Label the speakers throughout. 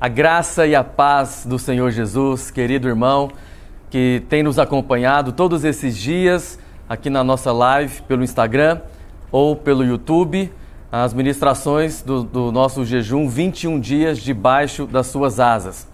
Speaker 1: A graça e a paz do Senhor Jesus, querido irmão, que tem nos acompanhado todos esses dias aqui na nossa live pelo Instagram ou pelo YouTube, as ministrações do nosso jejum 21 dias debaixo das suas asas.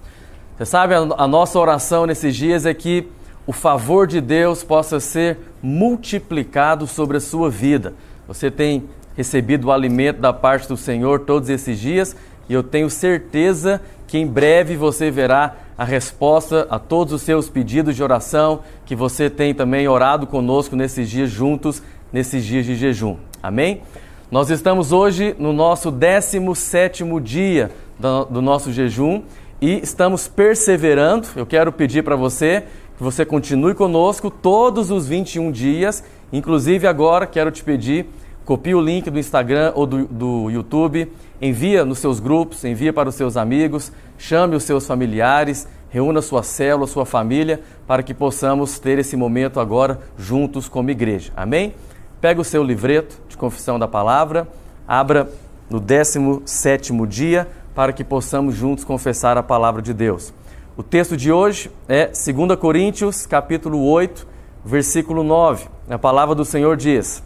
Speaker 1: Você sabe, a nossa oração nesses dias é que o favor de Deus possa ser multiplicado sobre a sua vida. Você tem recebido o alimento da parte do Senhor todos esses dias e eu tenho certeza que em breve você verá a resposta a todos os seus pedidos de oração, que você tem também orado conosco nesses dias juntos, nesses dias de jejum. Amém? Nós estamos hoje no nosso 17º dia do nosso jejum e estamos perseverando. Eu quero pedir para você que você continue conosco todos os 21 dias. Inclusive agora quero te pedir, copie o link do Instagram ou do YouTube, envia nos seus grupos, envia para os seus amigos, chame os seus familiares, reúna sua célula, sua família, para que possamos ter esse momento agora juntos como igreja. Amém? Pega o seu livreto de confissão da palavra, abra no 17º dia, para que possamos juntos confessar a palavra de Deus. O texto de hoje é 2 Coríntios, capítulo 8, versículo 9. A palavra do Senhor diz: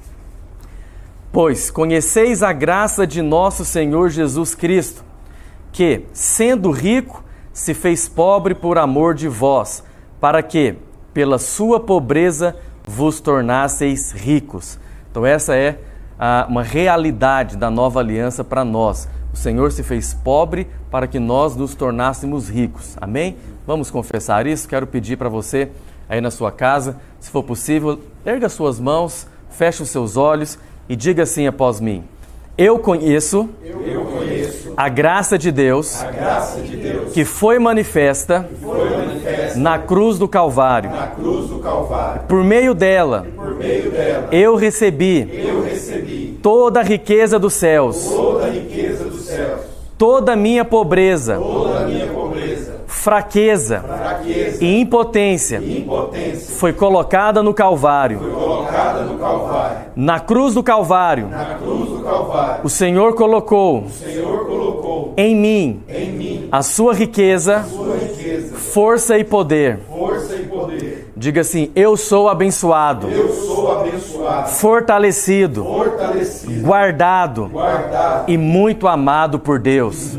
Speaker 1: Pois conheceis a graça de nosso Senhor Jesus Cristo, que, sendo rico, se fez pobre por amor de vós, para que, pela sua pobreza, vos tornasseis ricos. Então essa é uma realidade da nova aliança para nós. O Senhor se fez pobre para que nós nos tornássemos ricos. Amém? Vamos confessar isso? Quero pedir para você, aí na sua casa, se for possível, erga suas mãos, feche os seus olhos e diga assim após mim: Eu conheço a graça de Deus, que foi manifesta na cruz do Calvário. Por meio dela, eu recebi toda a riqueza dos céus, toda a minha pobreza, fraqueza e impotência foi colocada no Calvário. Na cruz do Calvário, o Senhor colocou em mim a sua riqueza, força e poder. Diga assim: eu sou abençoado, fortalecido, guardado e muito amado por Deus.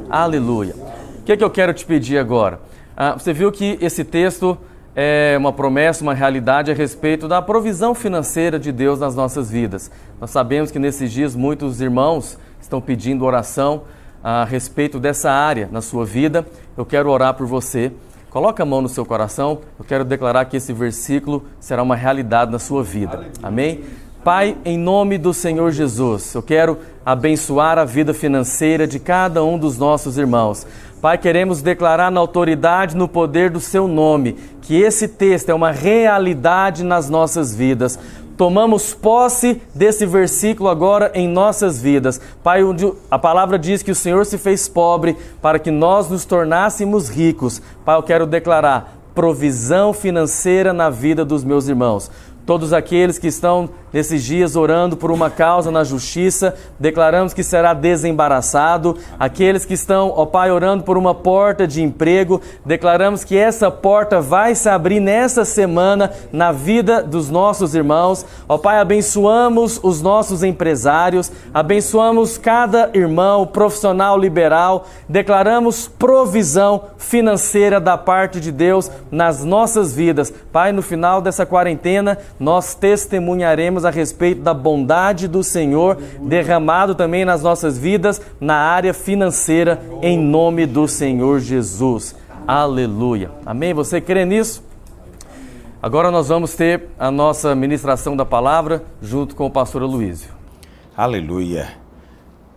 Speaker 1: Aleluia. O que é que eu quero te pedir agora? Você viu que esse texto é uma promessa, uma realidade a respeito da provisão financeira de Deus nas nossas vidas. Nós sabemos que nesses dias muitos irmãos estão pedindo oração a respeito dessa área na sua vida. Eu quero orar por você. Coloca a mão no seu coração. Eu quero declarar que esse versículo será uma realidade na sua vida. Amém? Pai, em nome do Senhor Jesus, eu quero abençoar a vida financeira de cada um dos nossos irmãos. Pai, queremos declarar na autoridade, no poder do Seu nome, que esse texto é uma realidade nas nossas vidas. Tomamos posse desse versículo agora em nossas vidas. Pai, a palavra diz que o Senhor se fez pobre para que nós nos tornássemos ricos. Pai, eu quero declarar provisão financeira na vida dos meus irmãos. Todos aqueles que estão nesses dias orando por uma causa na justiça, declaramos que será desembaraçado. Aqueles que estão, ó Pai, orando por uma porta de emprego, declaramos que essa porta vai se abrir nessa semana na vida dos nossos irmãos. Ó Pai, abençoamos os nossos empresários, abençoamos cada irmão, profissional liberal, declaramos provisão financeira da parte de Deus nas nossas vidas. Pai, no final dessa quarentena, nós testemunharemos a respeito da bondade do Senhor derramado também nas nossas vidas, na área financeira, em nome do Senhor Jesus. Aleluia. Amém? Você crê nisso? Agora nós vamos ter a nossa ministração da palavra junto com o pastor Aloísio.
Speaker 2: Aleluia.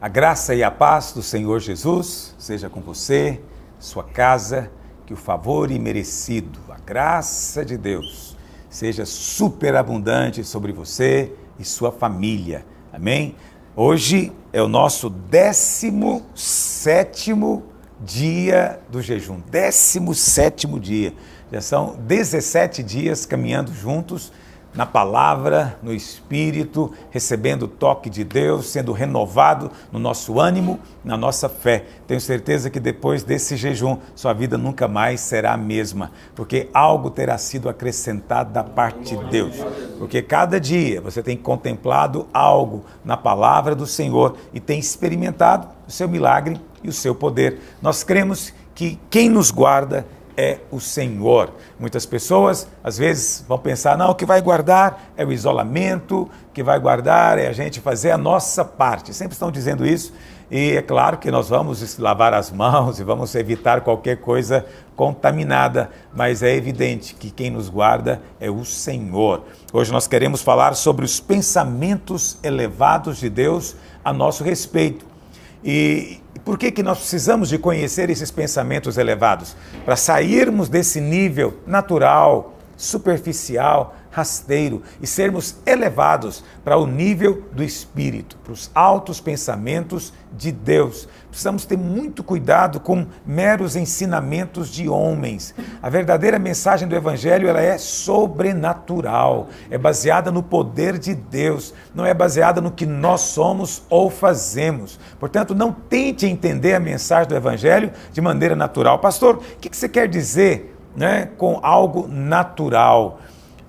Speaker 2: A graça e a paz do Senhor Jesus seja com você, sua casa, que o favor imerecido, a graça de Deus seja superabundante sobre você e sua família. Amém? Hoje é o nosso 17º dia do jejum. 17º dia. Já são 17 dias caminhando juntos na palavra, no Espírito, recebendo o toque de Deus, sendo renovado no nosso ânimo, na nossa fé. Tenho certeza que depois desse jejum, sua vida nunca mais será a mesma, porque algo terá sido acrescentado da parte de Deus. Porque cada dia você tem contemplado algo na palavra do Senhor e tem experimentado o seu milagre e o seu poder. Nós cremos que quem nos guarda é o Senhor. Muitas pessoas, às vezes, vão pensar, não, o que vai guardar é o isolamento, o que vai guardar é a gente fazer a nossa parte. Sempre estão dizendo isso, e é claro que nós vamos lavar as mãos e vamos evitar qualquer coisa contaminada, mas é evidente que quem nos guarda é o Senhor. Hoje nós queremos falar sobre os pensamentos elevados de Deus a nosso respeito. E por que nós precisamos de conhecer esses pensamentos elevados? Para sairmos desse nível natural, superficial, rasteiro e sermos elevados para o nível do Espírito, para os altos pensamentos de Deus. Precisamos ter muito cuidado com meros ensinamentos de homens. A verdadeira mensagem do Evangelho, ela é sobrenatural, é baseada no poder de Deus, não é baseada no que nós somos ou fazemos. Portanto, não tente entender a mensagem do Evangelho de maneira natural. Pastor, o que você quer dizer, com algo natural?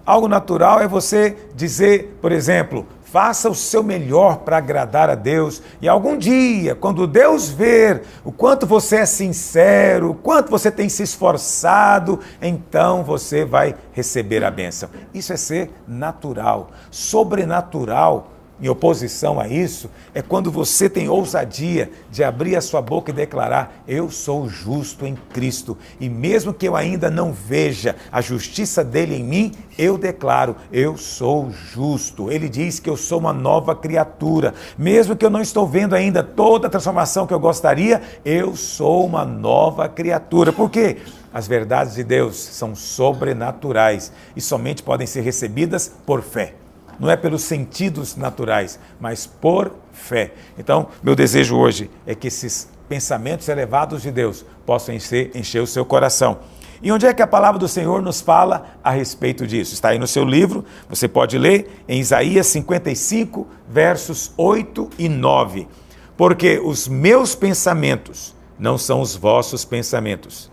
Speaker 2: Algo natural é você dizer, por exemplo, faça o seu melhor para agradar a Deus e algum dia, quando Deus ver o quanto você é sincero, o quanto você tem se esforçado, então você vai receber a bênção. Isso é ser natural. Sobrenatural, em oposição a isso, é quando você tem ousadia de abrir a sua boca e declarar, eu sou justo em Cristo, e mesmo que eu ainda não veja a justiça dele em mim, eu declaro, eu sou justo. Ele diz que eu sou uma nova criatura, mesmo que eu não estou vendo ainda toda a transformação que eu gostaria, eu sou uma nova criatura. Por quê? As verdades de Deus são sobrenaturais e somente podem ser recebidas por fé. Não é pelos sentidos naturais, mas por fé. Então, meu desejo hoje é que esses pensamentos elevados de Deus possam encher o seu coração. E onde é que a palavra do Senhor nos fala a respeito disso? Está aí no seu livro, você pode ler em Isaías 55, versos 8 e 9. Porque os meus pensamentos não são os vossos pensamentos,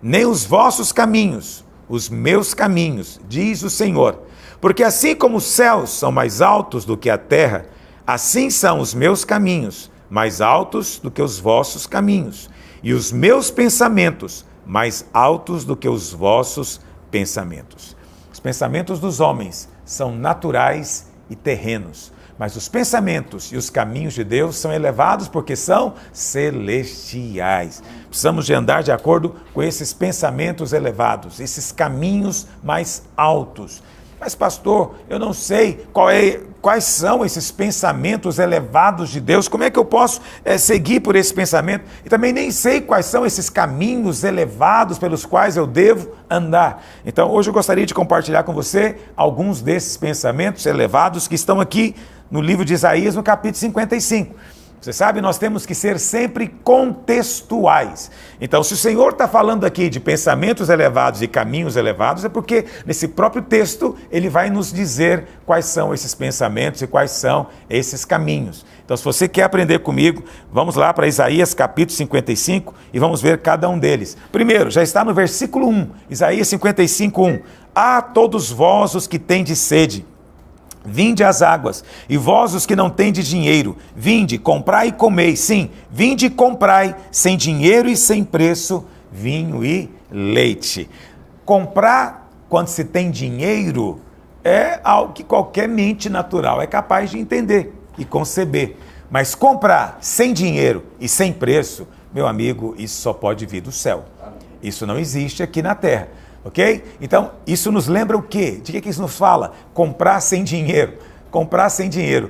Speaker 2: nem os vossos caminhos, os meus caminhos, diz o Senhor. Porque assim como os céus são mais altos do que a terra, assim são os meus caminhos, mais altos do que os vossos caminhos, e os meus pensamentos, mais altos do que os vossos pensamentos. Os pensamentos dos homens são naturais e terrenos, mas os pensamentos e os caminhos de Deus são elevados porque são celestiais. Precisamos de andar de acordo com esses pensamentos elevados, esses caminhos mais altos. Mas pastor, eu não sei quais são esses pensamentos elevados de Deus, como é que eu posso seguir por esse pensamento? E também nem sei quais são esses caminhos elevados pelos quais eu devo andar. Então hoje eu gostaria de compartilhar com você alguns desses pensamentos elevados que estão aqui no livro de Isaías, no capítulo 55. Você sabe, nós temos que ser sempre contextuais. Então, se o Senhor está falando aqui de pensamentos elevados e caminhos elevados, é porque nesse próprio texto ele vai nos dizer quais são esses pensamentos e quais são esses caminhos. Então, se você quer aprender comigo, vamos lá para Isaías capítulo 55 e vamos ver cada um deles. Primeiro, já está no versículo 1, Isaías 55, 1. A todos vós os que tendes sede, vinde às águas, e vós os que não tendes dinheiro, vinde, comprai e comei. Sim, vinde e comprai, sem dinheiro e sem preço, vinho e leite. Comprar, quando se tem dinheiro, é algo que qualquer mente natural é capaz de entender e conceber. Mas comprar sem dinheiro e sem preço, meu amigo, isso só pode vir do céu. Isso não existe aqui na terra. Ok? Então, isso nos lembra o quê? De que isso nos fala? Comprar sem dinheiro. Comprar sem dinheiro.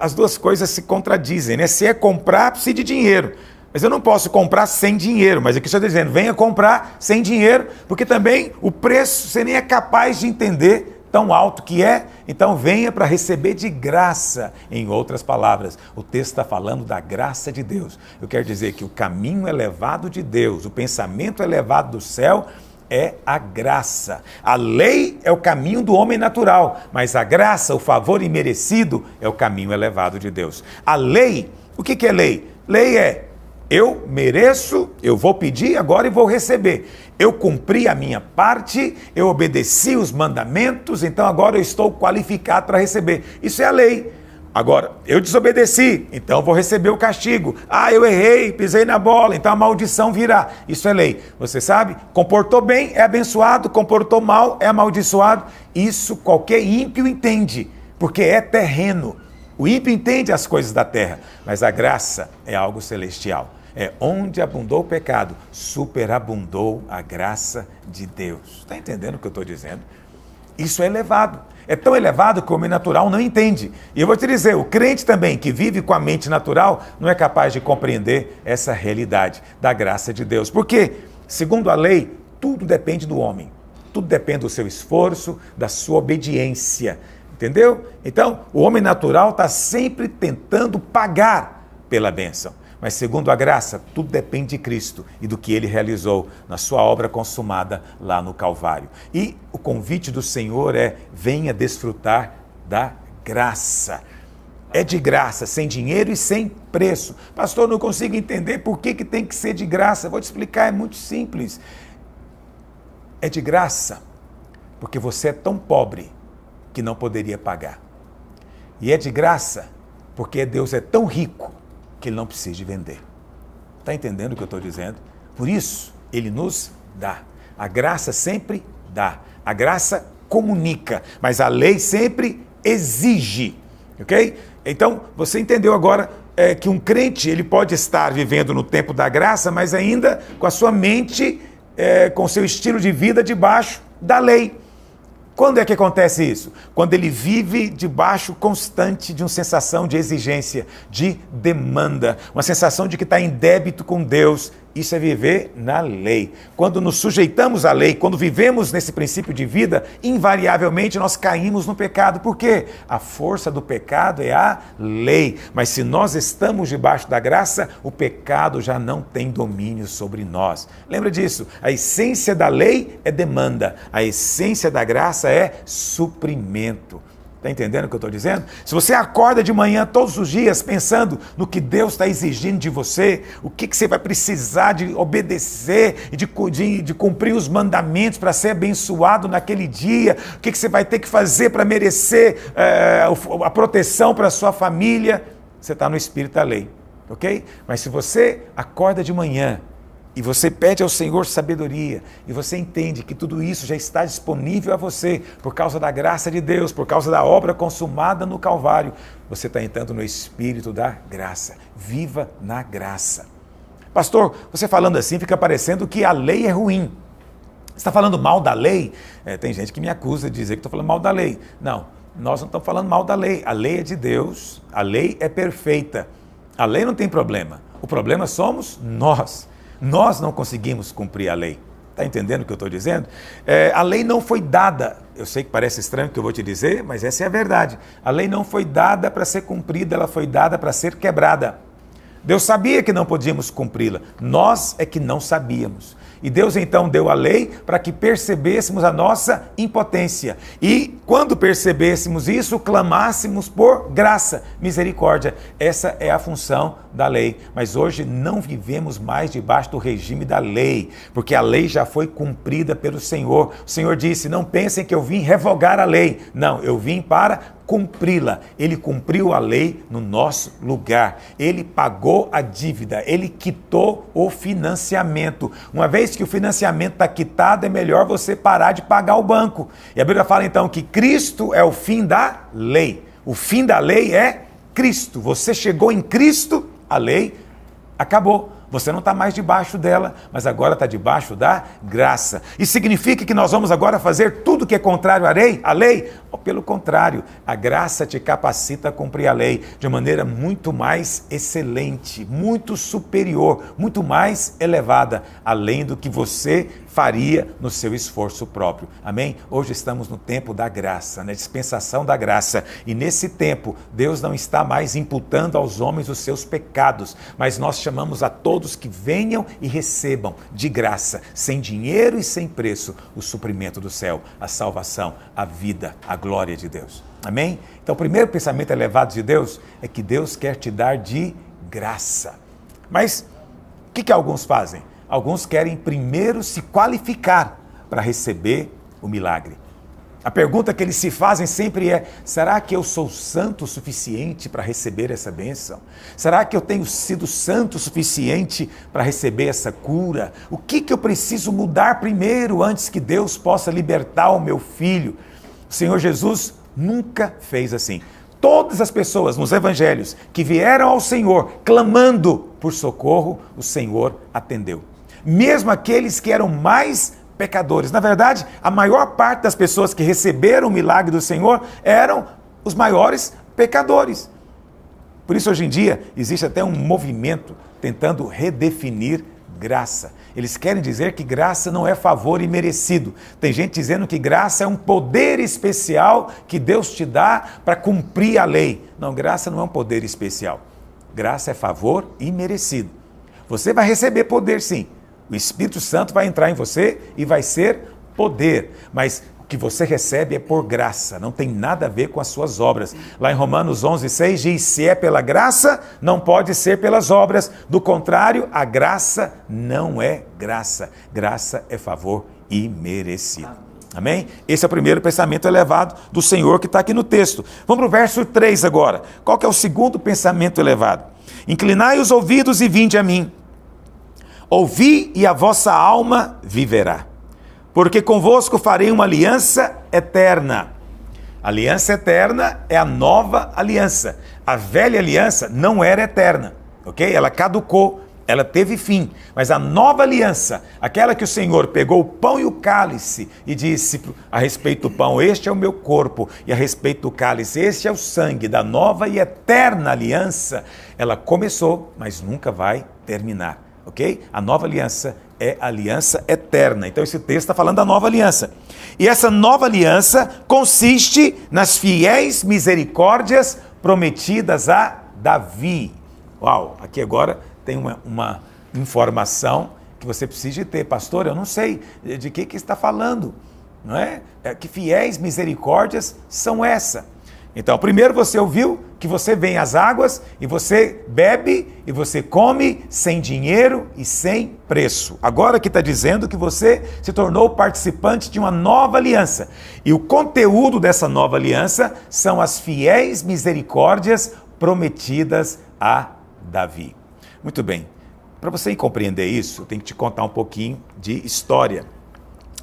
Speaker 2: As duas coisas se contradizem, né? Se é comprar, precisa de dinheiro. Mas eu não posso comprar sem dinheiro. Mas aqui estou dizendo, venha comprar sem dinheiro, porque também o preço você nem é capaz de entender tão alto que é. Então venha para receber de graça. Em outras palavras, o texto está falando da graça de Deus. Eu quero dizer que o caminho elevado de Deus, o pensamento elevado do céu, é a graça. A lei é o caminho do homem natural, mas a graça, o favor imerecido, é o caminho elevado de Deus. A lei, o que é lei? Lei é: eu mereço, eu vou pedir agora e vou receber. Eu cumpri a minha parte, eu obedeci os mandamentos, então agora eu estou qualificado para receber. Isso é a lei. Agora, eu desobedeci, então eu vou receber o castigo. Eu errei, pisei na bola, então a maldição virá. Isso é lei. Você sabe? Comportou bem, é abençoado. Comportou mal, é amaldiçoado. Isso qualquer ímpio entende, porque é terreno. O ímpio entende as coisas da terra, mas a graça é algo celestial. É onde abundou o pecado, superabundou a graça de Deus. Está entendendo o que eu estou dizendo? Isso é elevado. É tão elevado que o homem natural não entende. E eu vou te dizer, o crente também, que vive com a mente natural, não é capaz de compreender essa realidade da graça de Deus. Porque, segundo a lei, tudo depende do homem. Tudo depende do seu esforço, da sua obediência. Entendeu? Então, o homem natural está sempre tentando pagar pela bênção. Mas segundo a graça, tudo depende de Cristo e do que Ele realizou na sua obra consumada lá no Calvário. E o convite do Senhor é: venha desfrutar da graça. É de graça, sem dinheiro e sem preço. Pastor, não consigo entender por que tem que ser de graça. Vou te explicar, é muito simples. É de graça porque você é tão pobre que não poderia pagar. E é de graça porque Deus é tão rico que Ele não precisa de vender. Está entendendo o que eu estou dizendo? Por isso, Ele nos dá. A graça sempre dá. A graça comunica, mas a lei sempre exige. Ok? Então, você entendeu agora que um crente ele pode estar vivendo no tempo da graça, mas ainda com a sua mente, com o seu estilo de vida debaixo da lei. Quando é que acontece isso? Quando ele vive debaixo constante de uma sensação de exigência, de demanda, uma sensação de que está em débito com Deus. Isso é viver na lei. Quando nos sujeitamos à lei, quando vivemos nesse princípio de vida, invariavelmente nós caímos no pecado. Por quê? A força do pecado é a lei. Mas se nós estamos debaixo da graça, o pecado já não tem domínio sobre nós. Lembra disso? A essência da lei é demanda. A essência da graça é suprimento. Está entendendo o que eu estou dizendo? Se você acorda de manhã todos os dias pensando no que Deus está exigindo de você, o que você vai precisar de obedecer e de cumprir os mandamentos para ser abençoado naquele dia, o que você vai ter que fazer para merecer a proteção para a sua família, você está no espírito da lei, ok? Mas se você acorda de manhã e você pede ao Senhor sabedoria, e você entende que tudo isso já está disponível a você, por causa da graça de Deus, por causa da obra consumada no Calvário, você está entrando no Espírito da graça. Viva na graça. Pastor, você falando assim fica parecendo que a lei é ruim. Você está falando mal da lei? Tem gente que me acusa de dizer que estou falando mal da lei. Não, nós não estamos falando mal da lei. A lei é de Deus, a lei é perfeita. A lei não tem problema. O problema somos nós. Nós não conseguimos cumprir a lei. Está entendendo o que eu estou dizendo? A lei não foi dada, eu sei que parece estranho o que eu vou te dizer, mas essa é a verdade. A lei não foi dada para ser cumprida, ela foi dada para ser quebrada. Deus sabia que não podíamos cumpri-la, nós é que não sabíamos. E Deus então deu a lei para que percebêssemos a nossa impotência. E quando percebêssemos isso, clamássemos por graça, misericórdia. Essa é a função da lei. Mas hoje não vivemos mais debaixo do regime da lei, porque a lei já foi cumprida pelo Senhor. O Senhor disse: não pensem que eu vim revogar a lei. Não, eu vim para cumpri-la. Ele cumpriu a lei no nosso lugar. Ele pagou a dívida, ele quitou o financiamento. Uma vez que o financiamento está quitado, é melhor você parar de pagar o banco. E a Bíblia fala então que Cristo é o fim da lei. O fim da lei é Cristo. Você chegou em Cristo, a lei acabou. Você não está mais debaixo dela, mas agora está debaixo da graça. Isso significa que nós vamos agora fazer tudo que é contrário à lei? Ou pelo contrário, a graça te capacita a cumprir a lei de maneira muito mais excelente, muito superior, muito mais elevada, além do que você faria no seu esforço próprio. Amém? Hoje estamos no tempo da graça, na dispensação da graça. E nesse tempo, Deus não está mais imputando aos homens os seus pecados, mas nós chamamos a todos que venham e recebam de graça, sem dinheiro e sem preço, o suprimento do céu, a salvação, a vida, a glória de Deus. Amém? Então, o primeiro pensamento elevado de Deus é que Deus quer te dar de graça. Mas o que alguns fazem? Alguns querem primeiro se qualificar para receber o milagre. A pergunta que eles se fazem sempre é: será que eu sou santo o suficiente para receber essa bênção? Será que eu tenho sido santo o suficiente para receber essa cura? O que eu preciso mudar primeiro antes que Deus possa libertar o meu filho? O Senhor Jesus nunca fez assim. Todas as pessoas nos evangelhos que vieram ao Senhor clamando por socorro, o Senhor atendeu. Mesmo aqueles que eram mais pecadores. Na verdade, a maior parte das pessoas que receberam o milagre do Senhor eram os maiores pecadores. Por isso, hoje em dia, existe até um movimento tentando redefinir graça. Eles querem dizer que graça não é favor imerecido. Tem gente dizendo que graça é um poder especial que Deus te dá para cumprir a lei. Não, graça não é um poder especial. Graça é favor imerecido. Você vai receber poder, sim. O Espírito Santo vai entrar em você e vai ser poder. Mas o que você recebe é por graça, não tem nada a ver com as suas obras. Lá em Romanos 11:6 diz: se é pela graça, não pode ser pelas obras. Do contrário, a graça não é graça. Graça é favor imerecido. Amém? Esse é o primeiro pensamento elevado do Senhor que está aqui no texto. Vamos para o verso 3 agora. Qual que é o segundo pensamento elevado? Inclinai os ouvidos e vinde a mim. Ouvi e a vossa alma viverá. Porque convosco farei uma aliança eterna. A aliança eterna é a nova aliança. A velha aliança não era eterna, ok? Ela caducou, ela teve fim. Mas a nova aliança, aquela que o Senhor pegou o pão e o cálice e disse a respeito do pão: este é o meu corpo, e a respeito do cálice: este é o sangue da nova e eterna aliança, ela começou, mas nunca vai terminar. Ok? A nova aliança é a aliança eterna. Então esse texto está falando da nova aliança. E essa nova aliança consiste nas fiéis misericórdias prometidas a Davi. Uau, aqui agora tem uma informação que você precisa ter. Pastor, eu não sei de que está falando, não é? Que fiéis misericórdias são essa? Então, primeiro você ouviu que você vem às águas e você bebe e você come sem dinheiro e sem preço. Agora que está dizendo que você se tornou participante de uma nova aliança. E o conteúdo dessa nova aliança são as fiéis misericórdias prometidas a Davi. Muito bem, para você compreender isso, eu tenho que te contar um pouquinho de história.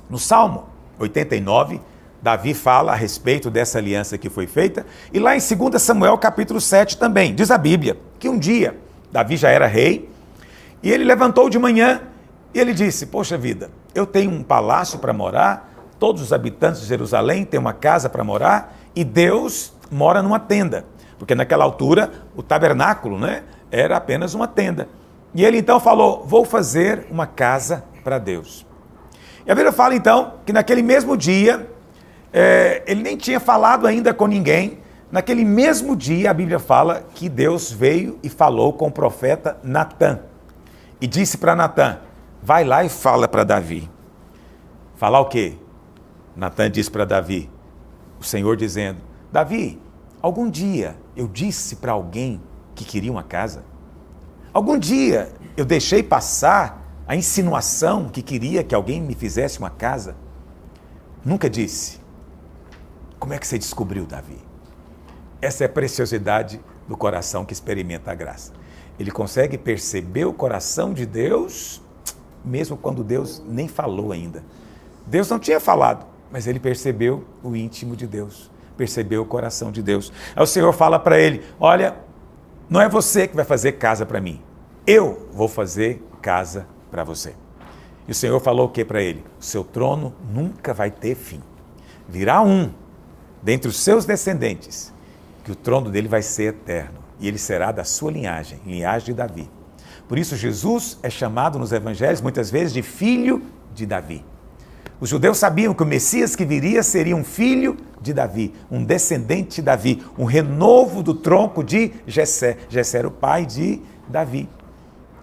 Speaker 2: No Salmo 89, Davi fala a respeito dessa aliança que foi feita, e lá em 2 Samuel capítulo 7 também, diz a Bíblia, que um dia, Davi já era rei, e ele levantou de manhã, e ele disse: poxa vida, eu tenho um palácio para morar, todos os habitantes de Jerusalém têm uma casa para morar, e Deus mora numa tenda, porque naquela altura o tabernáculo, né, era apenas uma tenda. E ele então falou: vou fazer uma casa para Deus. E a Bíblia fala então que naquele mesmo dia, ele nem tinha falado ainda com ninguém. Naquele mesmo dia, a Bíblia fala que Deus veio e falou com o profeta Natã. E disse para Natã: vai lá e fala para Davi. Falar o quê? Natã disse para Davi, o Senhor dizendo: Davi, algum dia eu disse para alguém que queria uma casa? Algum dia eu deixei passar a insinuação que queria que alguém me fizesse uma casa? Nunca disse. Como é que você descobriu, Davi? Essa é a preciosidade do coração que experimenta a graça. Ele consegue perceber o coração de Deus, mesmo quando Deus nem falou ainda. Deus não tinha falado, mas ele percebeu o íntimo de Deus, percebeu o coração de Deus. Aí o Senhor fala para ele: olha, não é você que vai fazer casa para mim, eu vou fazer casa para você. E o Senhor falou o que para ele? O seu trono nunca vai ter fim. Virá um dentre os seus descendentes, que o trono dele vai ser eterno, e ele será da sua linhagem, linhagem de Davi. Por isso Jesus é chamado nos evangelhos muitas vezes de filho de Davi. Os judeus sabiam que o Messias que viria seria um filho de Davi, um descendente de Davi, um renovo do tronco de Jessé. Jessé era o pai de Davi.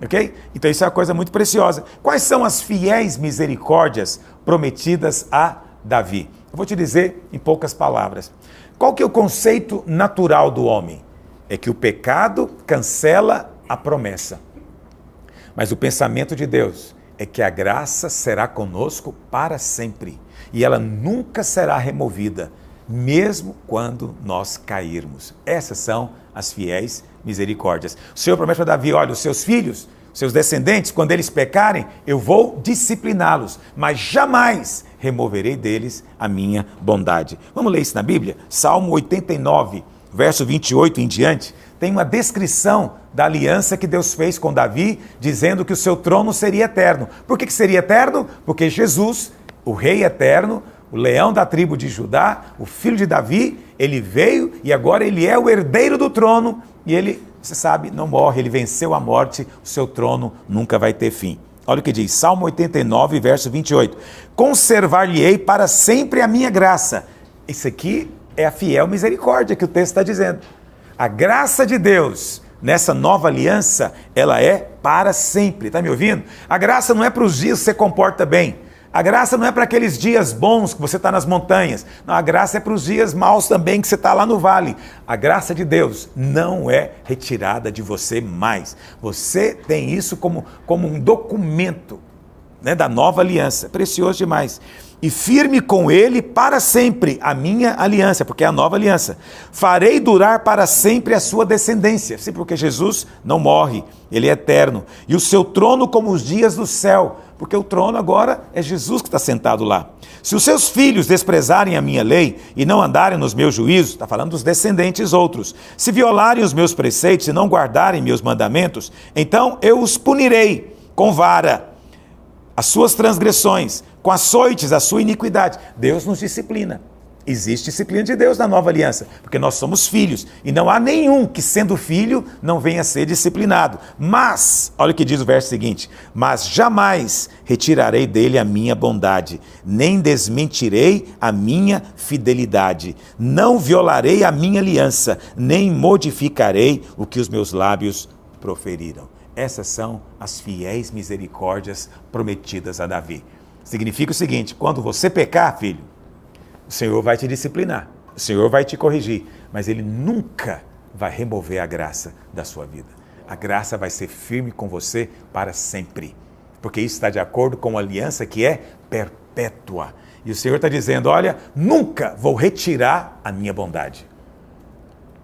Speaker 2: Ok? Então isso é uma coisa muito preciosa. Quais são as fiéis misericórdias prometidas a Davi? Eu vou te dizer em poucas palavras. Qual que é o conceito natural do homem? É que o pecado cancela a promessa. Mas o pensamento de Deus é que a graça será conosco para sempre. E ela nunca será removida, mesmo quando nós cairmos. Essas são as fiéis misericórdias. O Senhor promete para Davi, olha, os seus filhos, seus descendentes, quando eles pecarem, eu vou discipliná-los, mas jamais removerei deles a minha bondade. Vamos ler isso na Bíblia? Salmo 89, verso 28 em diante, tem uma descrição da aliança que Deus fez com Davi, dizendo que o seu trono seria eterno. Por que seria eterno? Porque Jesus, o Rei eterno, o leão da tribo de Judá, o filho de Davi, ele veio e agora ele é o herdeiro do trono e ele, você sabe, não morre, ele venceu a morte, o seu trono nunca vai ter fim. Olha o que diz, Salmo 89, verso 28. Conservar-lhe-ei para sempre a minha graça. Isso aqui é a fiel misericórdia que o texto está dizendo. A graça de Deus nessa nova aliança, ela é para sempre. Está me ouvindo? A graça não é para os dias que você comporta bem. A graça não é para aqueles dias bons que você está nas montanhas. Não, a graça é para os dias maus também que você está lá no vale. A graça de Deus não é retirada de você mais. Você tem isso como um documento, né, da nova aliança. Precioso demais. E firme com ele para sempre a minha aliança, porque é a nova aliança. Farei durar para sempre a sua descendência. Sim, porque Jesus não morre, ele é eterno. E o seu trono como os dias do céu, porque o trono agora é Jesus que está sentado lá. Se os seus filhos desprezarem a minha lei e não andarem nos meus juízos, está falando dos descendentes outros, se violarem os meus preceitos e não guardarem meus mandamentos, então eu os punirei com vara, as suas transgressões, com açoites, a sua iniquidade. Deus nos disciplina. Existe disciplina de Deus na nova aliança, porque nós somos filhos, e não há nenhum que, sendo filho, não venha a ser disciplinado. Mas, olha o que diz o verso seguinte, mas jamais retirarei dele a minha bondade, nem desmentirei a minha fidelidade, não violarei a minha aliança, nem modificarei o que os meus lábios proferiram. Essas são as fiéis misericórdias prometidas a Davi. Significa o seguinte, quando você pecar, filho, o Senhor vai te disciplinar, o Senhor vai te corrigir, mas Ele nunca vai remover a graça da sua vida. A graça vai ser firme com você para sempre, porque isso está de acordo com a aliança que é perpétua. E o Senhor está dizendo, olha, nunca vou retirar a minha bondade.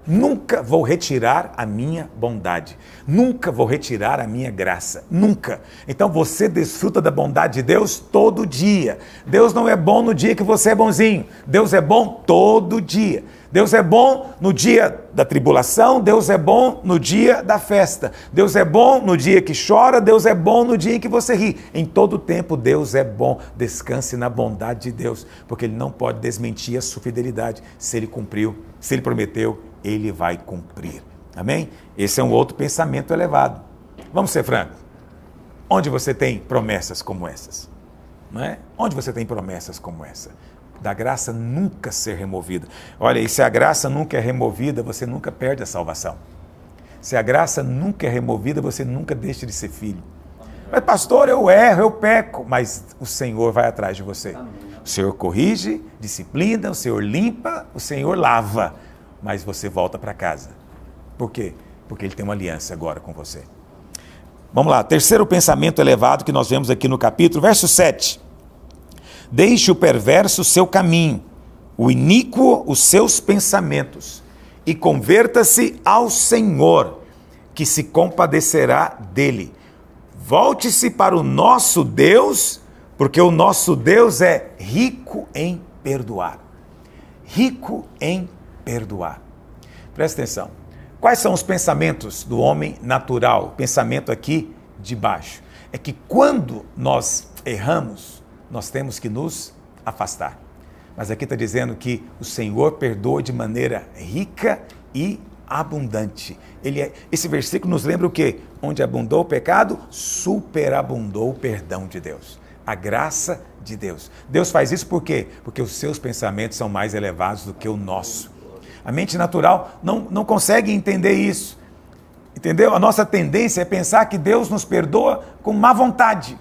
Speaker 2: Nunca vou retirar a minha bondade. Nunca vou retirar a minha graça. Nunca. Então você desfruta da bondade de Deus todo dia. Deus não é bom no dia que você é bonzinho. Deus é bom todo dia. Deus é bom no dia da tribulação. Deus é bom no dia da festa. Deus é bom no dia que chora. Deus é bom no dia em que você ri. Em todo tempo Deus é bom. Descanse na bondade de Deus, porque Ele não pode desmentir a sua fidelidade. Se Ele cumpriu, se Ele prometeu, Ele vai cumprir. Amém? Esse é um outro pensamento elevado. Vamos ser francos. Onde você tem promessas como essas? Não é? Onde você tem promessas como essa? Da graça nunca ser removida. Olha, e se a graça nunca é removida, você nunca perde a salvação. Se a graça nunca é removida, você nunca deixa de ser filho. Mas pastor, eu erro, eu peco. Mas o Senhor vai atrás de você. O Senhor corrige, disciplina, o Senhor limpa, o Senhor lava. Mas você volta para casa. Por quê? Porque Ele tem uma aliança agora com você. Vamos lá, terceiro pensamento elevado que nós vemos aqui no capítulo, verso 7. Deixe o perverso o seu caminho, o iníquo os seus pensamentos, e converta-se ao Senhor, que se compadecerá dele. Volte-se para o nosso Deus, porque o nosso Deus é rico em perdoar. Rico em perdoar. Presta atenção. Quais são os pensamentos do homem natural? O pensamento aqui de baixo. É que quando nós erramos, nós temos que nos afastar. Mas aqui está dizendo que o Senhor perdoa de maneira rica e abundante. Esse versículo nos lembra o quê? Onde abundou o pecado, superabundou o perdão de Deus. A graça de Deus. Deus faz isso por quê? Porque os seus pensamentos são mais elevados do que o nosso. A mente natural não consegue entender isso. Entendeu? A nossa tendência é pensar que Deus nos perdoa com má vontade.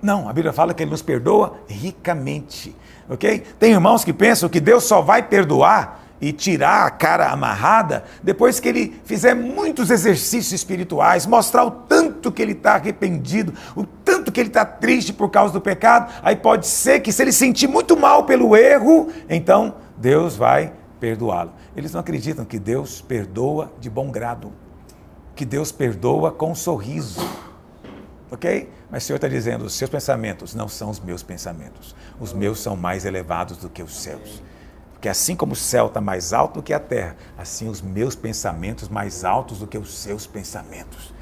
Speaker 2: Não, a Bíblia fala que Ele nos perdoa ricamente. Ok? Tem irmãos que pensam que Deus só vai perdoar e tirar a cara amarrada depois que ele fizer muitos exercícios espirituais, mostrar o tanto que ele está arrependido, o tanto que ele está triste por causa do pecado. Aí pode ser que, se ele sentir muito mal pelo erro, então Deus vai perdoá-lo. Eles não acreditam que Deus perdoa de bom grado, que Deus perdoa com um sorriso. Ok? Mas o Senhor está dizendo, os seus pensamentos não são os meus pensamentos. Os meus são mais elevados do que os seus. Porque assim como o céu está mais alto do que a terra, assim os meus pensamentos mais altos do que os seus pensamentos.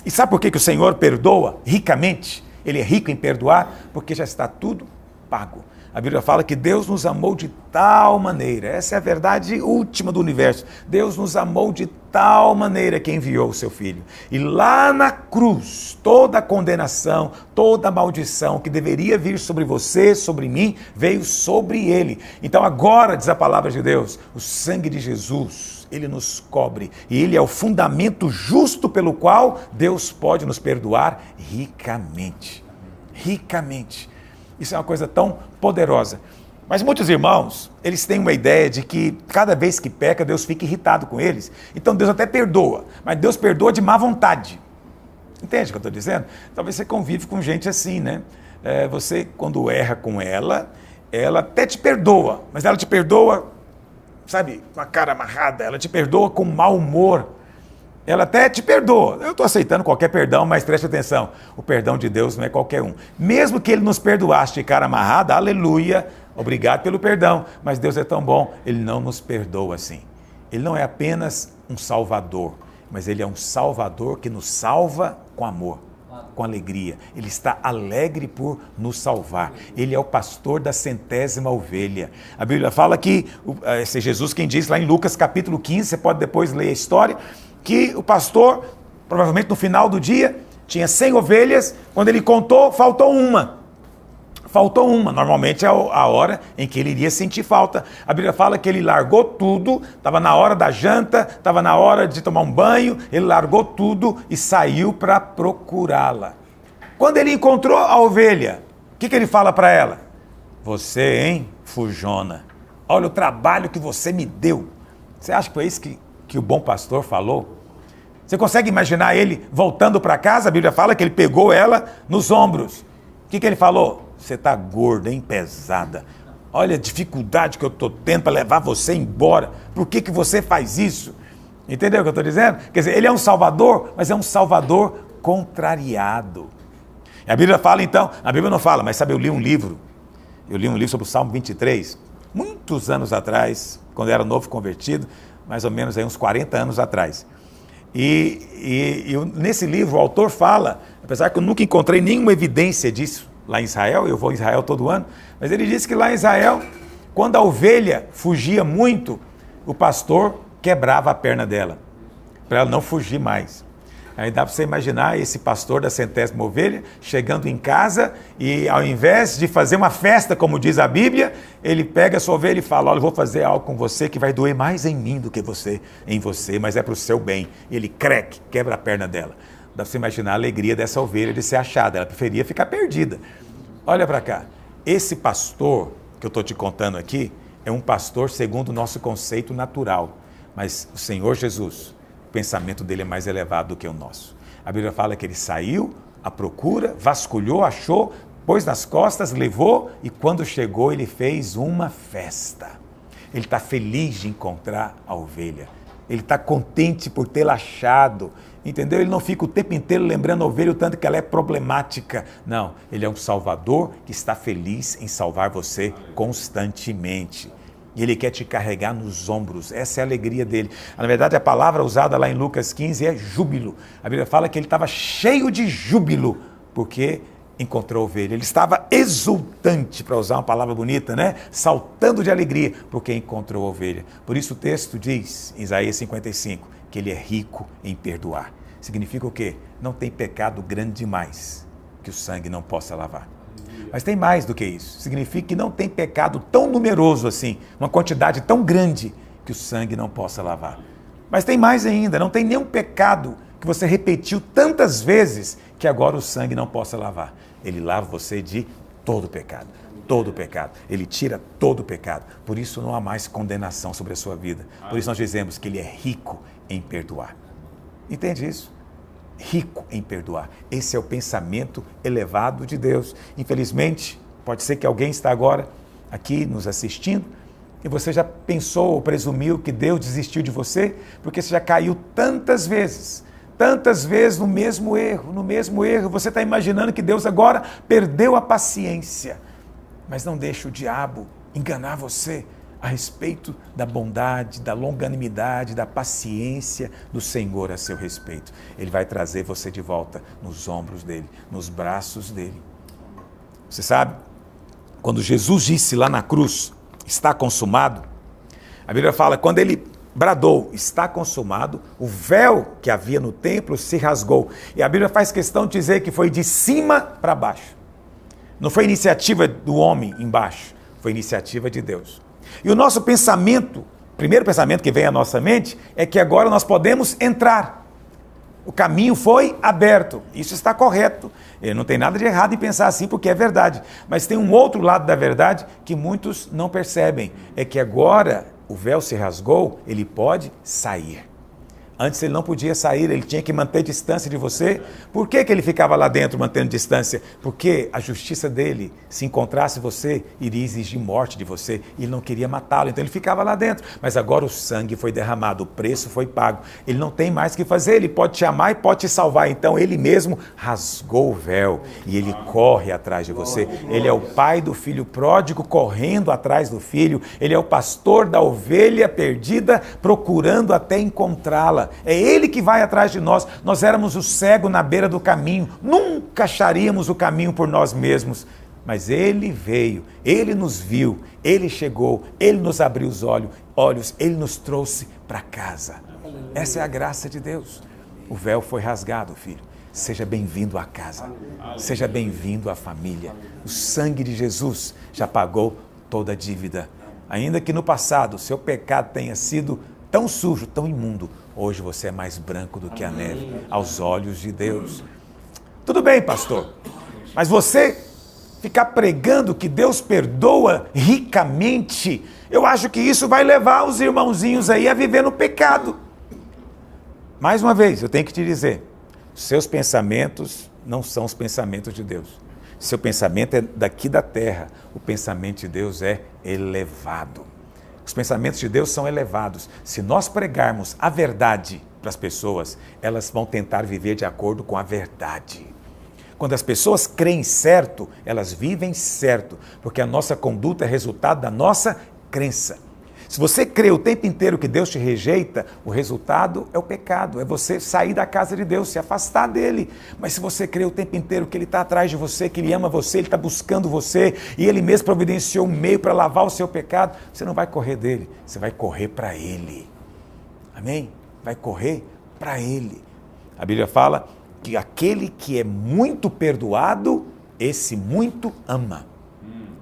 Speaker 2: E sabe por que o Senhor perdoa ricamente? Ele é rico em perdoar, porque já está tudo pago. A Bíblia fala que Deus nos amou de tal maneira, essa é a verdade última do universo. Deus nos amou de tal maneira que enviou o seu Filho. E lá na cruz, toda a condenação, toda a maldição que deveria vir sobre você, sobre mim, veio sobre Ele. Então agora, diz a palavra de Deus, o sangue de Jesus, Ele nos cobre. E Ele é o fundamento justo pelo qual Deus pode nos perdoar ricamente. Ricamente. Isso é uma coisa tão poderosa. Mas muitos irmãos, eles têm uma ideia de que cada vez que peca, Deus fica irritado com eles. Então Deus até perdoa, mas Deus perdoa de má vontade. Entende o que eu estou dizendo? Talvez você convive com gente assim, né? Você, quando erra com ela até te perdoa, mas ela te perdoa, sabe, com a cara amarrada, ela te perdoa com mau humor. Ela até te perdoa. Eu estou aceitando qualquer perdão, mas preste atenção. O perdão de Deus não é qualquer um. Mesmo que Ele nos perdoasse de cara amarrada, aleluia, obrigado pelo perdão. Mas Deus é tão bom, Ele não nos perdoa assim. Ele não é apenas um salvador, mas Ele é um salvador que nos salva com amor, com alegria. Ele está alegre por nos salvar. Ele é o pastor da 100ª ovelha. A Bíblia fala que, esse é Jesus quem diz lá em Lucas capítulo 15, você pode depois ler a história, que o pastor, provavelmente no final do dia, tinha 100 ovelhas, quando ele contou, faltou uma. Faltou uma, normalmente é a hora em que ele iria sentir falta. A Bíblia fala que ele largou tudo, estava na hora da janta, estava na hora de tomar um banho, ele largou tudo e saiu para procurá-la. Quando ele encontrou a ovelha, o que ele fala para ela? Você, hein, fujona, olha o trabalho que você me deu. Você acha que foi isso que o bom pastor falou? Você consegue imaginar ele voltando para casa? A Bíblia fala que ele pegou ela nos ombros. O que ele falou? Você está gorda, hein, pesada. Olha a dificuldade que eu estou tendo para levar você embora. Por que você faz isso? Entendeu o que eu estou dizendo? Quer dizer, ele é um salvador, mas é um salvador contrariado. E a Bíblia fala então, a Bíblia não fala, mas sabe, eu li um livro sobre o Salmo 23, muitos anos atrás, quando eu era novo convertido, mais ou menos aí uns 40 anos atrás. E nesse livro o autor fala, apesar que eu nunca encontrei nenhuma evidência disso lá em Israel, eu vou em Israel todo ano, mas ele disse que lá em Israel, quando a ovelha fugia muito, o pastor quebrava a perna dela, para ela não fugir mais. Aí dá para você imaginar esse pastor da 100ª ovelha chegando em casa e, ao invés de fazer uma festa, como diz a Bíblia, ele pega a sua ovelha e fala: olha, eu vou fazer algo com você que vai doer mais em mim do que em você, mas é para o seu bem. E ele quebra a perna dela. Dá para você imaginar a alegria dessa ovelha de ser achada. Ela preferia ficar perdida. Olha para cá. Esse pastor que eu estou te contando aqui é um pastor segundo o nosso conceito natural. Mas o Senhor Jesus, o pensamento dele é mais elevado do que o nosso. A Bíblia fala que ele saiu à procura, vasculhou, achou, pôs nas costas, levou e quando chegou ele fez uma festa. Ele está feliz de encontrar a ovelha. Ele está contente por tê-la achado. Entendeu? Ele não fica o tempo inteiro lembrando a ovelha o tanto que ela é problemática. Não, ele é um salvador que está feliz em salvar você constantemente. E ele quer te carregar nos ombros. Essa é a alegria dele. Na verdade, a palavra usada lá em Lucas 15 é júbilo. A Bíblia fala que ele estava cheio de júbilo, porque encontrou a ovelha. Ele estava exultante, para usar uma palavra bonita, né? Saltando de alegria, porque encontrou a ovelha. Por isso o texto diz, em Isaías 55, que ele é rico em perdoar. Significa o quê? Não tem pecado grande demais que o sangue não possa lavar. Mas tem mais do que isso. Significa que não tem pecado tão numeroso assim, uma quantidade tão grande que o sangue não possa lavar. Mas tem mais ainda, não tem nenhum pecado que você repetiu tantas vezes que agora o sangue não possa lavar. Ele lava você de todo pecado. Todo pecado. Ele tira todo pecado. Por isso não há mais condenação sobre a sua vida. Por isso nós dizemos que ele é rico em perdoar. Entende isso? Rico em perdoar. Esse é o pensamento elevado de Deus. Infelizmente, pode ser que alguém está agora aqui nos assistindo e você já pensou ou presumiu que Deus desistiu de você porque você já caiu tantas vezes no mesmo erro. Você está imaginando que Deus agora perdeu a paciência. Mas não deixe o diabo enganar você a respeito da bondade, da longanimidade, da paciência do Senhor a seu respeito. Ele vai trazer você de volta nos ombros dele, nos braços dele. Você sabe, quando Jesus disse lá na cruz, está consumado, a Bíblia fala, quando ele bradou, está consumado, o véu que havia no templo se rasgou. E a Bíblia faz questão de dizer que foi de cima para baixo. Não foi iniciativa do homem embaixo, foi iniciativa de Deus. E o nosso pensamento, o primeiro pensamento que vem à nossa mente, é que agora nós podemos entrar. O caminho foi aberto, isso está correto. Não tem nada de errado em pensar assim, porque é verdade. Mas tem um outro lado da verdade que muitos não percebem, é que agora o véu se rasgou, ele pode sair. Antes ele não podia sair, ele tinha que manter distância de você. Por que ele ficava lá dentro mantendo distância? Porque a justiça dele, se encontrasse você, iria exigir morte de você. E ele não queria matá-lo, então ele ficava lá dentro. Mas agora o sangue foi derramado, o preço foi pago. Ele não tem mais o que fazer, ele pode te amar e pode te salvar. Então ele mesmo rasgou o véu e ele corre atrás de você. Ele é o pai do filho pródigo correndo atrás do filho. Ele é o pastor da ovelha perdida procurando até encontrá-la. É ele que vai atrás de nós. Nós éramos o cego na beira do caminho. Nunca acharíamos o caminho por nós mesmos. Mas ele veio, ele nos viu, ele chegou, ele nos abriu os olhos, ele nos trouxe para casa. Essa é a graça de Deus. O véu foi rasgado, filho. Seja bem-vindo à casa. Seja bem-vindo à família. O sangue de Jesus já pagou toda a dívida. Ainda que no passado o seu pecado tenha sido tão sujo, tão imundo, hoje você é mais branco do que a neve, aos olhos de Deus. Tudo bem, pastor, mas você ficar pregando que Deus perdoa ricamente, eu acho que isso vai levar os irmãozinhos aí a viver no pecado. Mais uma vez, eu tenho que te dizer, seus pensamentos não são os pensamentos de Deus. Seu pensamento é daqui da terra, o pensamento de Deus é elevado. Os pensamentos de Deus são elevados. Se nós pregarmos a verdade para as pessoas, elas vão tentar viver de acordo com a verdade. Quando as pessoas creem certo, elas vivem certo, porque a nossa conduta é resultado da nossa crença. Se você crê o tempo inteiro que Deus te rejeita, o resultado é o pecado, é você sair da casa de Deus, se afastar dele. Mas se você crê o tempo inteiro que ele está atrás de você, que ele ama você, ele está buscando você, e ele mesmo providenciou um meio para lavar o seu pecado, você não vai correr dele, você vai correr para ele. Amém? Vai correr para ele. A Bíblia fala que aquele que é muito perdoado, esse muito ama.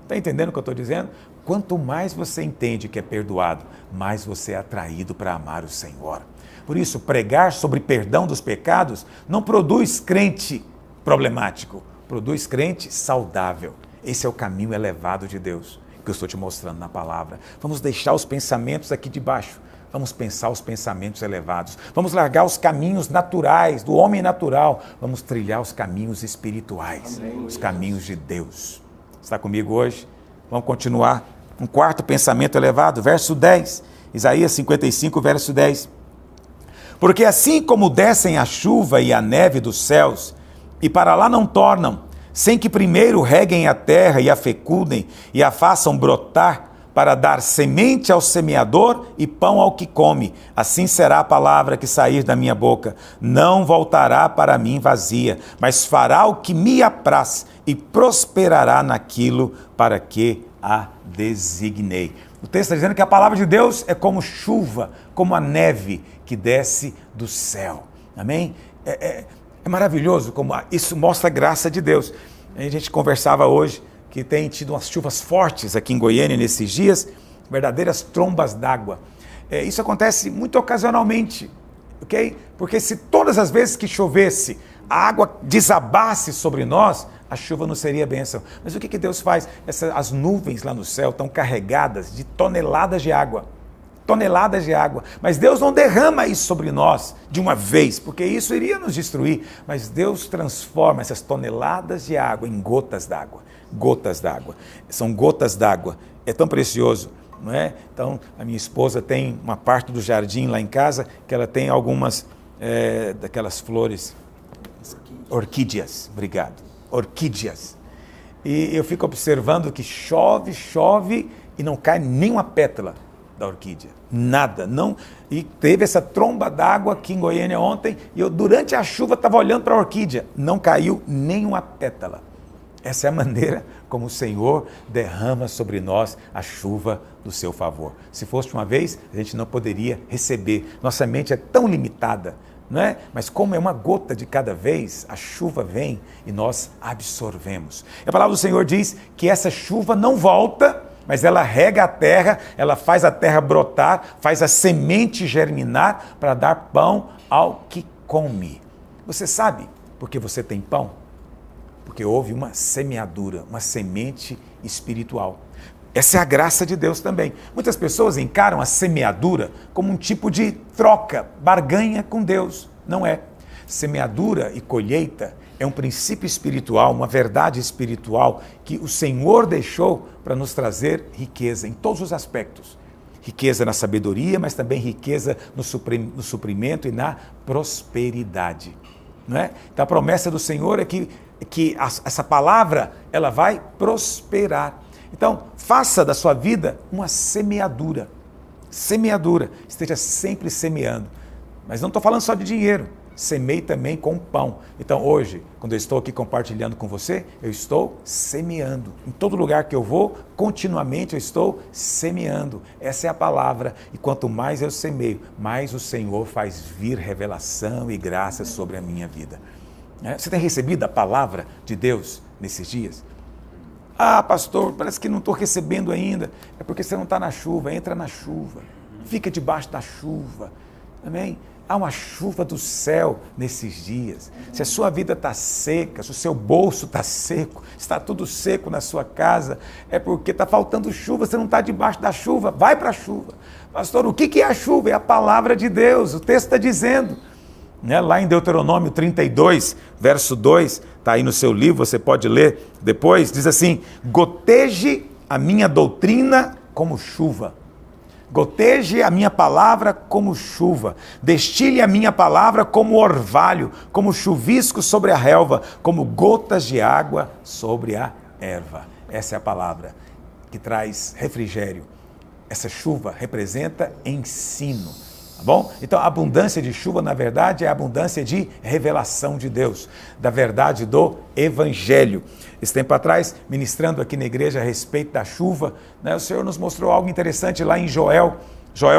Speaker 2: Está entendendo o que eu estou dizendo? Quanto mais você entende que é perdoado, mais você é atraído para amar o Senhor. Por isso, pregar sobre perdão dos pecados não produz crente problemático, produz crente saudável. Esse é o caminho elevado de Deus, que eu estou te mostrando na palavra. Vamos deixar os pensamentos aqui de baixo, vamos pensar os pensamentos elevados, vamos largar os caminhos naturais, do homem natural, vamos trilhar os caminhos espirituais, os caminhos de Deus. Está comigo hoje? Vamos continuar. Um quarto pensamento elevado, verso 10, Isaías 55, verso 10. Porque assim como descem a chuva e a neve dos céus, e para lá não tornam, sem que primeiro reguem a terra e a fecundem, e a façam brotar, para dar semente ao semeador e pão ao que come, assim será a palavra que sair da minha boca. Não voltará para mim vazia, mas fará o que me apraz, e prosperará naquilo para que a designei. O texto está dizendo que a palavra de Deus é como chuva, como a neve que desce do céu. Amém? É maravilhoso como isso mostra a graça de Deus. A gente conversava hoje que tem tido umas chuvas fortes aqui em Goiânia nesses dias, verdadeiras trombas d'água. Isso acontece muito ocasionalmente, ok? Porque se todas as vezes que chovesse, a água desabasse sobre nós, a chuva não seria bênção. Mas o que Deus faz? As nuvens lá no céu estão carregadas de toneladas de água. Toneladas de água. Mas Deus não derrama isso sobre nós de uma vez, porque isso iria nos destruir. Mas Deus transforma essas toneladas de água em gotas d'água. Gotas d'água. São gotas d'água. É tão precioso, não é? Então, a minha esposa tem uma parte do jardim lá em casa que ela tem algumas daquelas flores. Orquídeas. Obrigado. Orquídeas. E eu fico observando que chove e não cai nenhuma pétala da orquídea, nada, não. E teve essa tromba d'água aqui em Goiânia ontem, e eu durante a chuva estava olhando para a orquídea, não caiu nenhuma pétala. Essa é a maneira como o Senhor derrama sobre nós a chuva do seu favor. Se fosse uma vez, a gente não poderia receber, nossa mente é tão limitada, não é? Mas como é uma gota de cada vez, a chuva vem e nós absorvemos. A palavra do Senhor diz que essa chuva não volta, mas ela rega a terra, ela faz a terra brotar, faz a semente germinar para dar pão ao que come. Você sabe por que você tem pão? Porque houve uma semeadura, uma semente espiritual. Essa é a graça de Deus também. Muitas pessoas encaram a semeadura como um tipo de troca, barganha com Deus. Não é. Semeadura e colheita é um princípio espiritual, uma verdade espiritual que o Senhor deixou para nos trazer riqueza em todos os aspectos. Riqueza na sabedoria, mas também riqueza no suprimento e na prosperidade. Não é? Então a promessa do Senhor é que essa palavra ela vai prosperar. Então faça da sua vida uma semeadura. Semeadura. Esteja sempre semeando. Mas não estou falando só de dinheiro. Semeie também com pão. Então hoje, quando eu estou aqui compartilhando com você, eu estou semeando. Em todo lugar que eu vou, continuamente eu estou semeando. Essa é a palavra. E quanto mais eu semeio, mais o Senhor faz vir revelação e graça sobre a minha vida. Você tem recebido a palavra de Deus nesses dias? Ah, pastor, parece que não estou recebendo ainda. É porque você não está na chuva. Entra na chuva. Fica debaixo da chuva. Amém? Há uma chuva do céu nesses dias. Se a sua vida está seca, se o seu bolso está seco, está tudo seco na sua casa, é porque está faltando chuva, você não está debaixo da chuva, vai para a chuva. Pastor, o que é a chuva? É a palavra de Deus, o texto está dizendo. Lá em Deuteronômio 32, verso 2, está aí no seu livro, você pode ler depois, diz assim: goteje a minha doutrina como chuva. Goteje a minha palavra como chuva, destile a minha palavra como orvalho, como chuvisco sobre a relva, como gotas de água sobre a erva. Essa é a palavra que traz refrigério. Essa chuva representa ensino, tá bom? Então a abundância de chuva, na verdade, é a abundância de revelação de Deus, da verdade do Evangelho. Esse tempo atrás, ministrando aqui na igreja a respeito da chuva, o Senhor nos mostrou algo interessante lá em Joel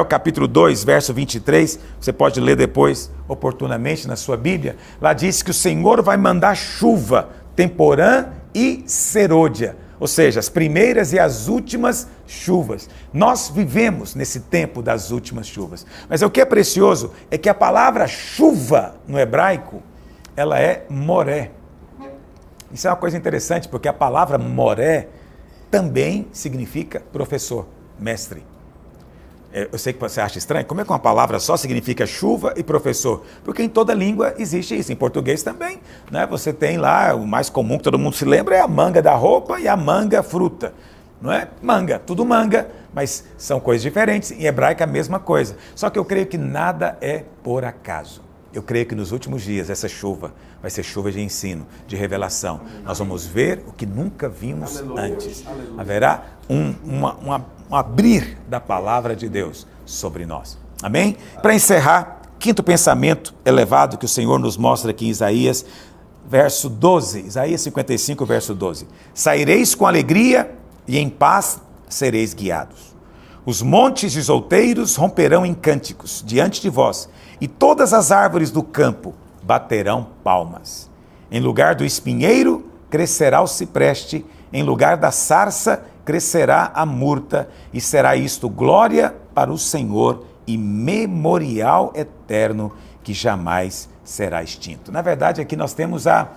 Speaker 2: capítulo 2, verso 23, você pode ler depois oportunamente na sua Bíblia. Lá diz que o Senhor vai mandar chuva, temporã e serôdia, ou seja, as primeiras e as últimas chuvas. Nós vivemos nesse tempo das últimas chuvas. Mas o que é precioso é que a palavra chuva no hebraico, ela é moré. Isso é uma coisa interessante, porque a palavra moré também significa professor, mestre. Eu sei que você acha estranho, como é que uma palavra só significa chuva e professor? Porque em toda língua existe isso, em português também, né? Você tem lá, o mais comum que todo mundo se lembra é a manga da roupa e a manga fruta, não é? Manga, tudo manga, mas são coisas diferentes, em hebraico é a mesma coisa. Só que eu creio que nada é por acaso. Eu creio que nos últimos dias essa chuva vai ser chuva de ensino, de revelação. Nós vamos ver o que nunca vimos antes. Haverá um abrir da palavra de Deus sobre nós. Amém? Para encerrar, quinto pensamento elevado que o Senhor nos mostra aqui em Isaías, verso 12. Isaías 55, verso 12. Saireis com alegria e em paz sereis guiados. Os montes e outeiros romperão em cânticos diante de vós, e todas as árvores do campo baterão palmas. Em lugar do espinheiro, crescerá o cipreste, em lugar da sarça crescerá a murta, e será isto glória para o Senhor e memorial eterno que jamais será extinto. Na verdade, aqui nós temos a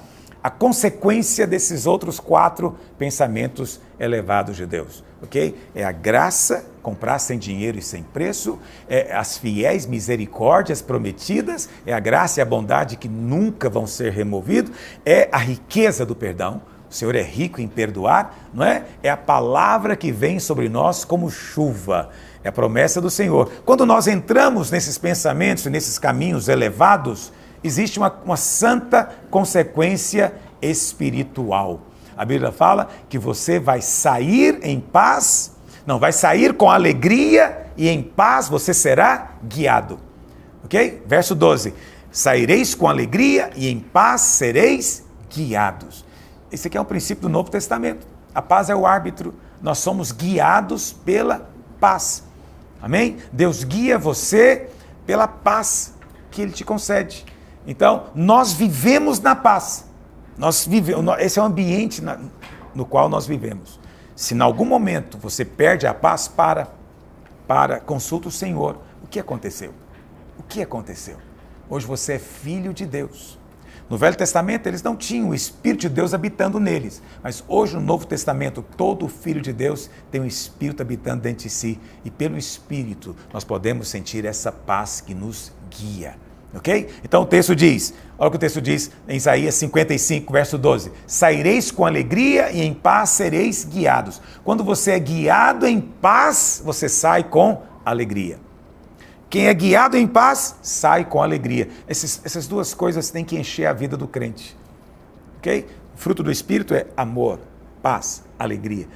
Speaker 2: consequência desses outros 4 pensamentos elevados de Deus, ok? É a graça, comprar sem dinheiro e sem preço, é as fiéis misericórdias prometidas, é a graça e a bondade que nunca vão ser removidos, é a riqueza do perdão. O Senhor é rico em perdoar, não é? É a palavra que vem sobre nós como chuva. É a promessa do Senhor. Quando nós entramos nesses pensamentos, nesses caminhos elevados, existe uma santa consequência espiritual. A Bíblia fala que você vai sair em paz, vai sair com alegria e em paz você será guiado. Ok? Verso 12. Saireis com alegria e em paz sereis guiados. Esse aqui é um princípio do Novo Testamento. A paz é o árbitro. Nós somos guiados pela paz. Amém? Deus guia você pela paz que Ele te concede. Então, nós vivemos na paz. Esse é o ambiente no qual nós vivemos. Se em algum momento você perde a paz, consulta o Senhor. O que aconteceu? O que aconteceu? Hoje você é filho de Deus. No Velho Testamento, eles não tinham o Espírito de Deus habitando neles. Mas hoje, no Novo Testamento, todo filho de Deus tem o Espírito habitando dentro de si. E pelo Espírito, nós podemos sentir essa paz que nos guia. Ok? Então o texto diz, olha o que o texto diz em Isaías 55, verso 12. Saireis com alegria e em paz sereis guiados. Quando você é guiado em paz, você sai com alegria. Quem é guiado em paz, sai com alegria. Essas duas coisas têm que encher a vida do crente. Ok? O fruto do Espírito é amor, paz, alegria.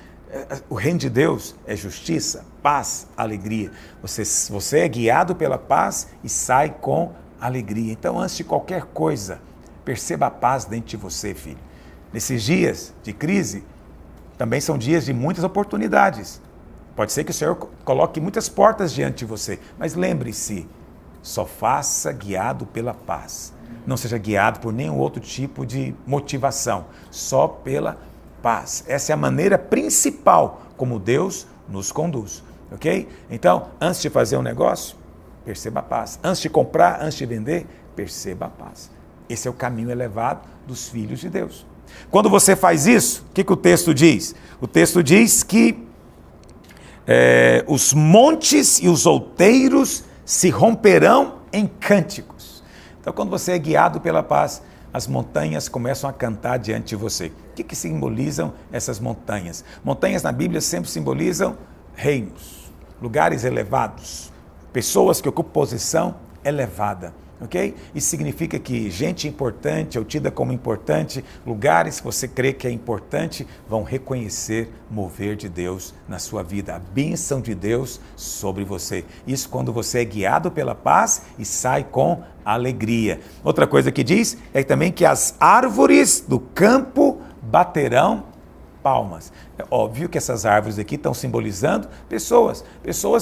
Speaker 2: O reino de Deus é justiça, paz, alegria. Você é guiado pela paz e sai com alegria. Então, antes de qualquer coisa, perceba a paz dentro de você, filho. Nesses dias de crise, também são dias de muitas oportunidades. Pode ser que o Senhor coloque muitas portas diante de você, mas lembre-se, só faça guiado pela paz. Não seja guiado por nenhum outro tipo de motivação, só pela paz. Essa é a maneira principal como Deus nos conduz, ok? Então, antes de fazer um negócio, perceba a paz. Antes de comprar, antes de vender, perceba a paz. Esse é o caminho elevado dos filhos de Deus. Quando você faz isso, o que o texto diz? O texto diz que os montes e os outeiros se romperão em cânticos. Então, quando você é guiado pela paz, as montanhas começam a cantar diante de você. O que simbolizam essas montanhas? Montanhas na Bíblia sempre simbolizam reinos, lugares elevados, pessoas que ocupam posição elevada. Ok? Isso significa que gente importante ou tida como importante, lugares que você crê que é importante, vão reconhecer mover de Deus na sua vida, a bênção de Deus sobre você. Isso quando você é guiado pela paz e sai com alegria. Outra coisa que diz é também que as árvores do campo baterão palmas. É óbvio que essas árvores aqui estão simbolizando pessoas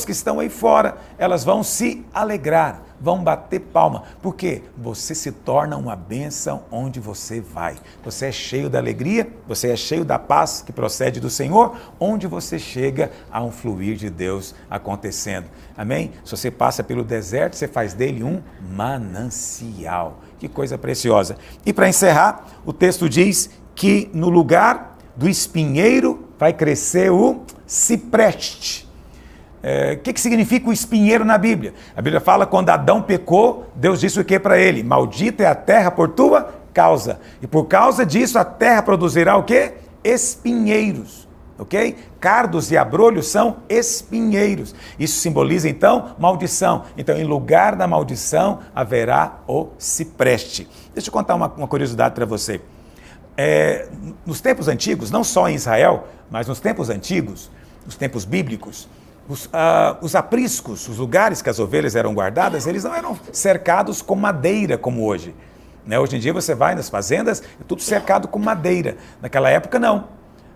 Speaker 2: que estão aí fora, elas vão se alegrar, vão bater palma, porque você se torna uma bênção onde você vai. Você é cheio da alegria, você é cheio da paz que procede do Senhor, onde você chega a um fluir de Deus acontecendo. Amém? Se você passa pelo deserto, você faz dele um manancial. Que coisa preciosa. E para encerrar, o texto diz que no lugar do espinheiro vai crescer o cipreste. O que significa o espinheiro na Bíblia? A Bíblia fala que quando Adão pecou, Deus disse o que para ele? Maldita é a terra por tua causa. E por causa disso a terra produzirá o que? Espinheiros. Ok? Cardos e abrolhos são espinheiros. Isso simboliza então maldição. Então em lugar da maldição haverá o cipreste. Deixa eu contar uma curiosidade para você. Nos tempos antigos, não só em Israel, mas nos tempos antigos, nos tempos bíblicos, os apriscos, os lugares que as ovelhas eram guardadas, eles não eram cercados com madeira como hoje. Hoje em dia você vai nas fazendas, é tudo cercado com madeira. Naquela época não.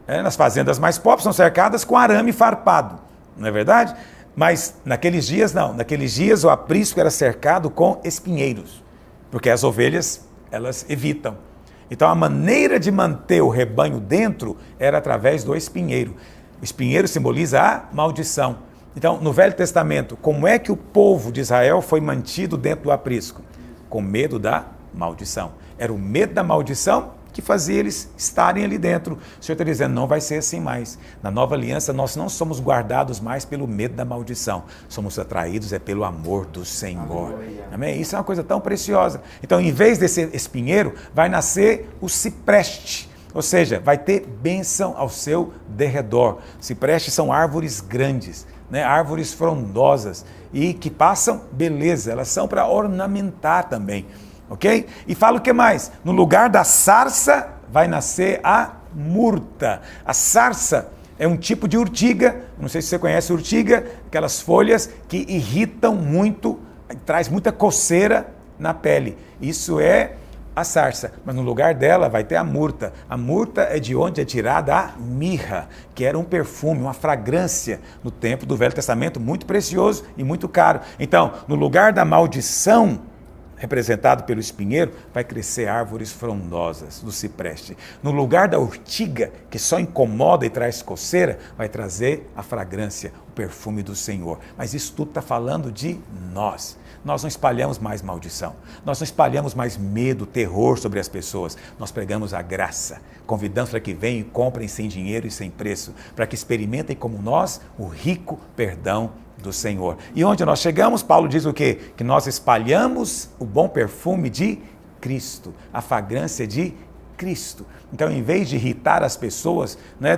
Speaker 2: Nas fazendas mais pobres são cercadas com arame farpado, não é verdade? Mas naqueles dias não. Naqueles dias o aprisco era cercado com espinheiros, porque as ovelhas, elas evitam. Então a maneira de manter o rebanho dentro era através do espinheiro. O espinheiro simboliza a maldição. Então, no Velho Testamento, como é que o povo de Israel foi mantido dentro do aprisco? Com medo da maldição. Era o medo da maldição que fazia eles estarem ali dentro. O Senhor está dizendo, não vai ser assim mais. Na nova aliança, nós não somos guardados mais pelo medo da maldição. Somos atraídos pelo amor do Senhor. Amém? Isso é uma coisa tão preciosa. Então, em vez desse espinheiro, vai nascer o cipreste. Ou seja, vai ter bênção ao seu derredor. Ciprestes são árvores grandes, né? Árvores frondosas e que passam beleza. Elas são para ornamentar também. Ok? E fala o que mais? No lugar da sarça vai nascer a murta. A sarça é um tipo de urtiga, não sei se você conhece urtiga, aquelas folhas que irritam muito, traz muita coceira na pele. Isso é a sarça, mas no lugar dela vai ter a murta. A murta é de onde é tirada a mirra, que era um perfume, uma fragrância no tempo do Velho Testamento, muito precioso e muito caro. Então, no lugar da maldição, representado pelo espinheiro, vai crescer árvores frondosas do cipreste. No lugar da urtiga, que só incomoda e traz coceira, vai trazer a fragrância, o perfume do Senhor. Mas isso tudo está falando de nós. Nós não espalhamos mais maldição. Nós não espalhamos mais medo, terror sobre as pessoas. Nós pregamos a graça. Convidamos para que venham e comprem sem dinheiro e sem preço, para que experimentem como nós o rico perdão do Senhor. E onde nós chegamos, Paulo diz o quê? Que nós espalhamos o bom perfume de Cristo, a fragrância de Cristo. Então, em vez de irritar as pessoas, né,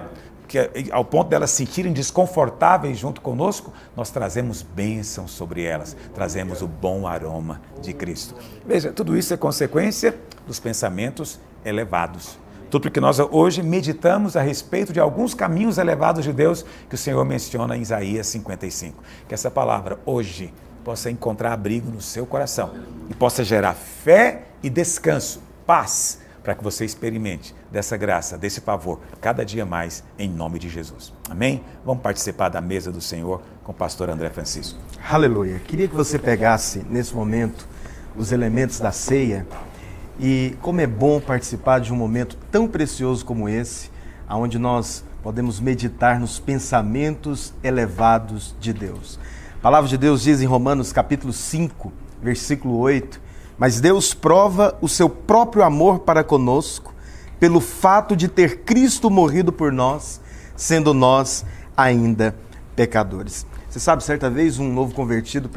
Speaker 2: ao ponto delas se sentirem desconfortáveis junto conosco, nós trazemos bênção sobre elas, trazemos o bom aroma de Cristo. Veja, tudo isso é consequência dos pensamentos elevados. Tudo porque nós hoje meditamos a respeito de alguns caminhos elevados de Deus que o Senhor menciona em Isaías 55. Que essa palavra hoje possa encontrar abrigo no seu coração e possa gerar fé e descanso, paz, para que você experimente dessa graça, desse favor, cada dia mais, em nome de Jesus. Amém? Vamos participar da mesa do Senhor com o pastor André Francisco.
Speaker 3: Aleluia. Queria que você pegasse, nesse momento, os elementos da ceia. E como é bom participar de um momento tão precioso como esse, onde nós podemos meditar nos pensamentos elevados de Deus. A palavra de Deus diz em Romanos capítulo 5, versículo 8, mas Deus prova o seu próprio amor para conosco, pelo fato de ter Cristo morrido por nós, sendo nós ainda pecadores. Você sabe, certa vez um novo convertido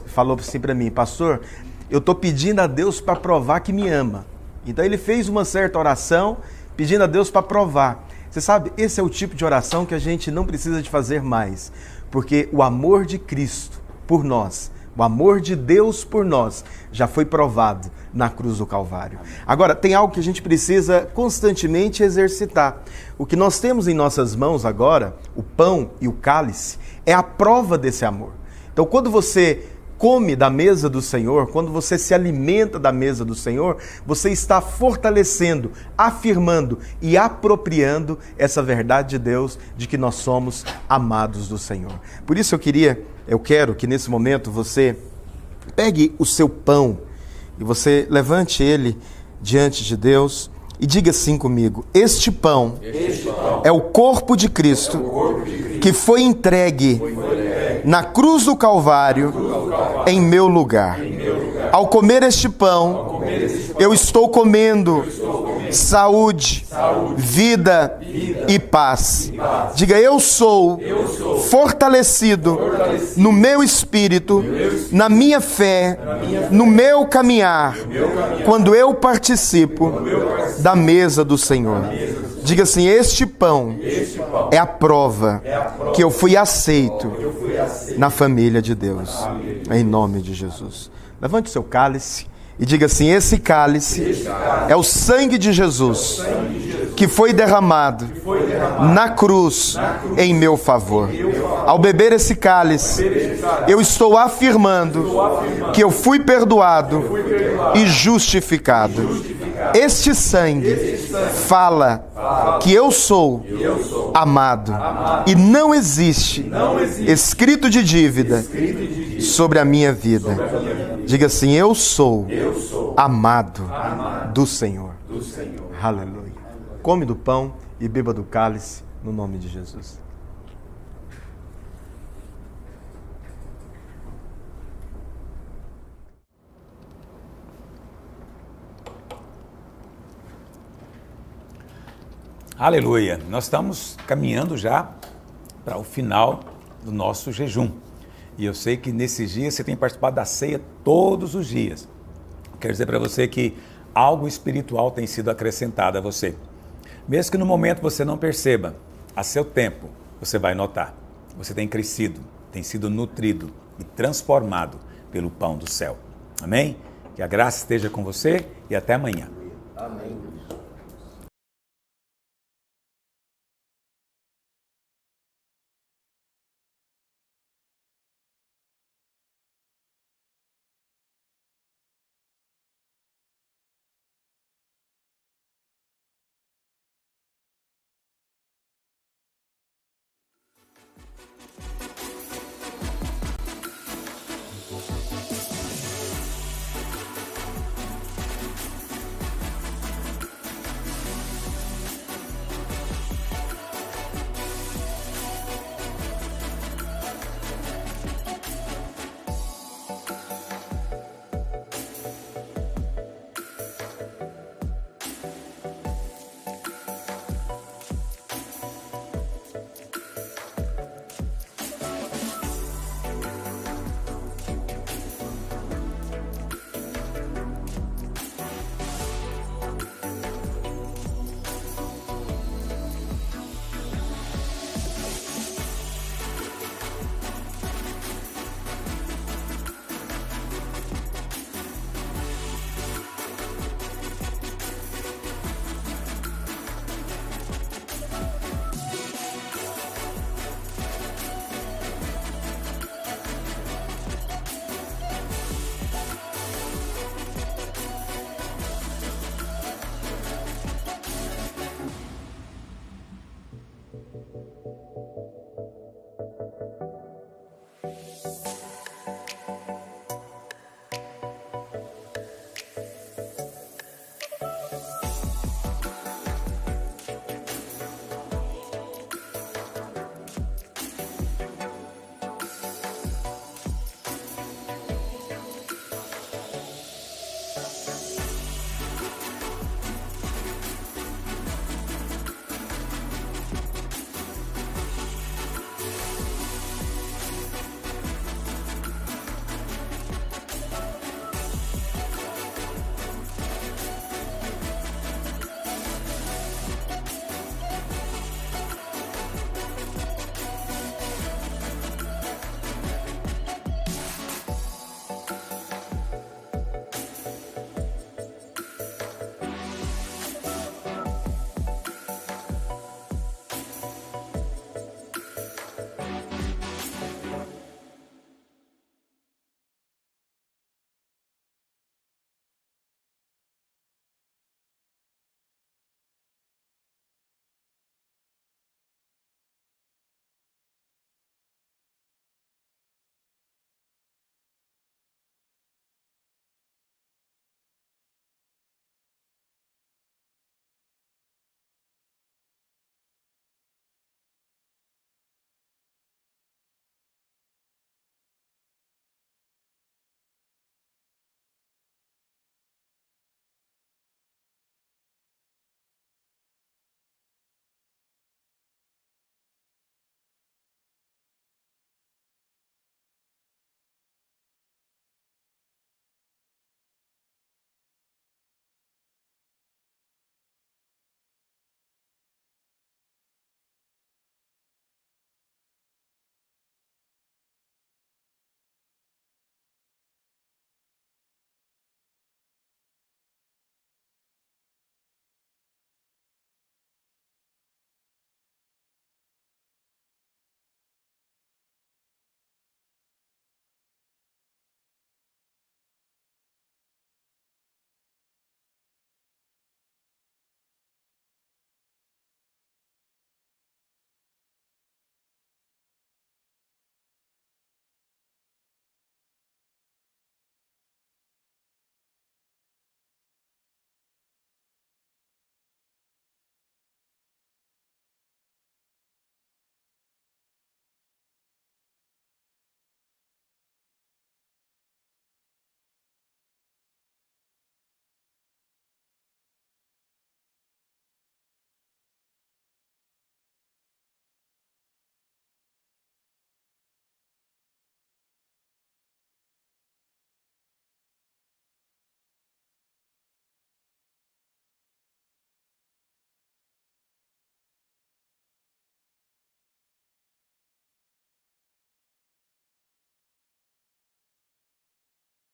Speaker 3: falou assim para mim, pastor, eu estou pedindo a Deus para provar que me ama. Então ele fez uma certa oração pedindo a Deus para provar. Você sabe, esse é o tipo de oração que a gente não precisa de fazer mais, porque o amor de Cristo por nós, o amor de Deus por nós, já foi provado na cruz do Calvário. Agora, tem algo que a gente precisa constantemente exercitar. O que nós temos em nossas mãos agora, o pão e o cálice, é a prova desse amor. Então, quando você come da mesa do Senhor, quando você se alimenta da mesa do Senhor, você está fortalecendo, afirmando e apropriando essa verdade de Deus, de que nós somos amados do Senhor. Por isso eu quero que nesse momento você pegue o seu pão e você levante ele diante de Deus e diga assim comigo, este pão é o corpo de Cristo que foi entregue na cruz do Calvário em meu lugar. Ao comer este pão, eu estou comendo saúde, vida e paz. Diga, eu sou fortalecido no meu espírito, na minha fé, no meu caminhar, quando eu participo da mesa do Senhor. Diga assim, este pão é a prova que eu fui aceito na família de Deus. Em nome de Jesus. Levante o seu cálice e diga assim, esse cálice é o sangue de Jesus que foi derramado na cruz em meu favor. Ao beber esse cálice, eu estou afirmando que eu fui perdoado e justificado. Este sangue fala que eu sou amado e não existe escrito de dívida sobre a minha vida. Diga assim, eu sou amado do Senhor.
Speaker 2: do Senhor.
Speaker 3: Aleluia. Come do pão e beba do cálice, no nome de Jesus.
Speaker 2: Aleluia. Nós estamos caminhando já para o final do nosso jejum. E eu sei que nesses dias você tem participado da ceia todos os dias. Quero dizer para você que algo espiritual tem sido acrescentado a você. Mesmo que no momento você não perceba, a seu tempo você vai notar. Você tem crescido, tem sido nutrido e transformado pelo pão do céu. Amém? Que a graça esteja com você e até amanhã.
Speaker 1: Amém.